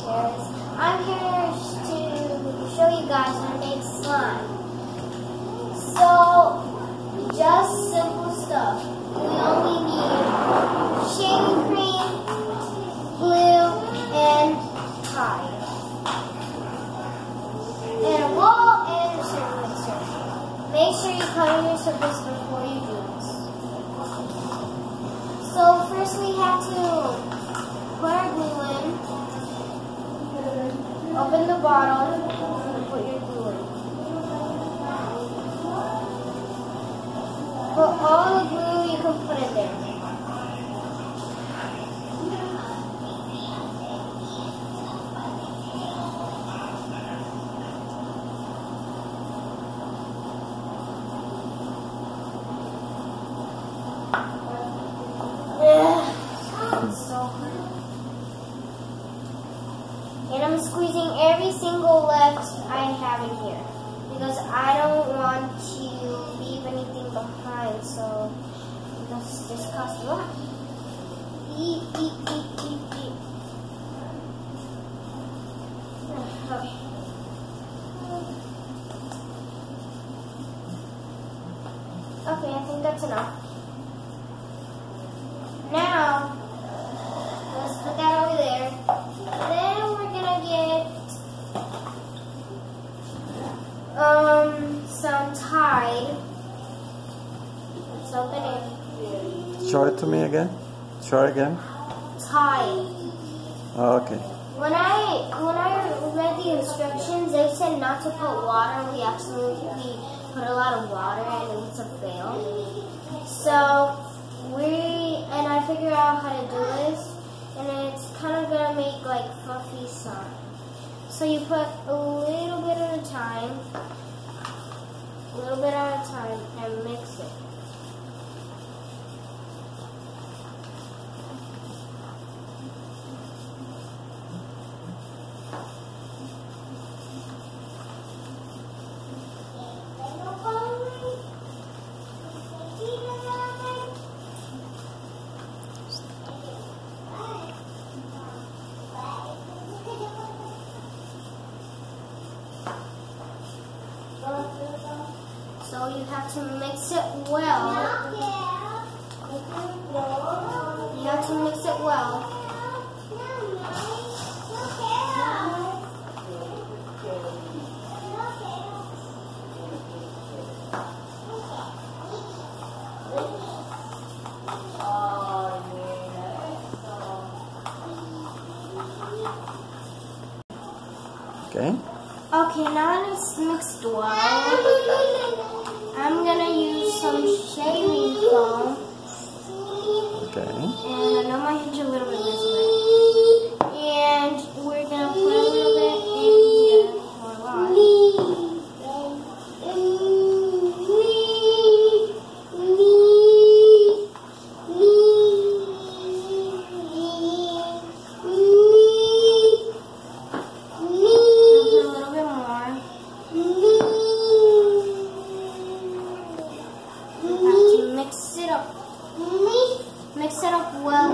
cares. I'm here to show you guys how to make slime. So, just simple stuff. We only need shaving cream, glue, and Tide. And a wall and a circle mixer. Make sure you cover your surface before you do this. So first we have to put our glue in, open the bottle, and put your glue in. Put all the glue you can put in there. And I'm squeezing every single left I have in here because I don't want to leave anything behind, so this costs a lot. Eat. Okay, I think that's enough. Now, let's put that over there. Then we're gonna get some Tide. Something in. Show it to me again. Show it again. Tide. Oh, okay. When I read the instructions, they said not to put water. We absolutely put a lot of water and it was a fail. So I figured out how to do this, and it's kind of gonna make like fluffy slime. So you put a little bit at a time, and mix it. So you have to mix it well. You have to mix it well. Okay. Okay, now it's mixed well. I'm gonna use some shaving foam. Okay. And I know my hands are a little bit this way. And we're gonna put a little bit in here, or a lot. Mix it up well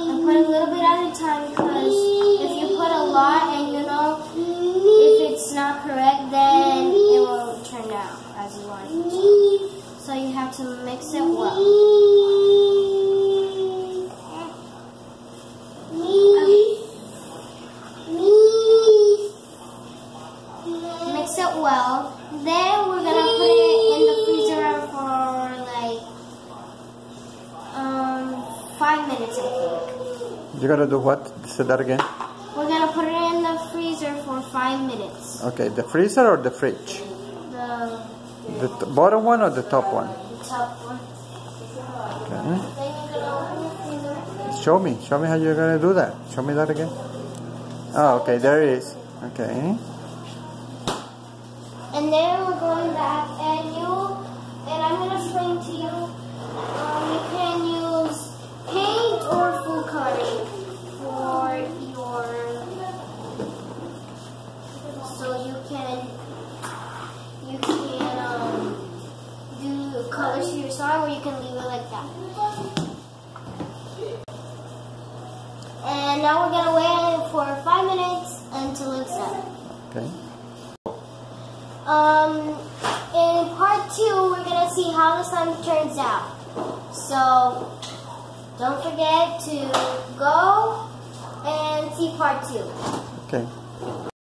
and put a little bit at a time, because if you put a lot and if it's not correct, then it won't turn out as you want it to. So you have to mix it well. Mix it well. Then we're gonna put it in the freezer for like 5 minutes, I think. You're gonna do what? Say that again. We're gonna put it in the freezer for 5 minutes. Okay, the freezer or the fridge? The bottom one or the top one? The top one. Okay. Then you're gonna open the freezer. Show me how you're gonna do that. Show me that again. Oh, okay, there it is. Okay. And then we're going back, and I'm gonna explain to you. You can use paint or full coloring for your. So you can do colors for your slime, or you can leave it like that. And now we're gonna wait for 5 minutes until it's done. Okay. In part 2, we're gonna see how the slime turns out. So don't forget to go and see part 2. Okay.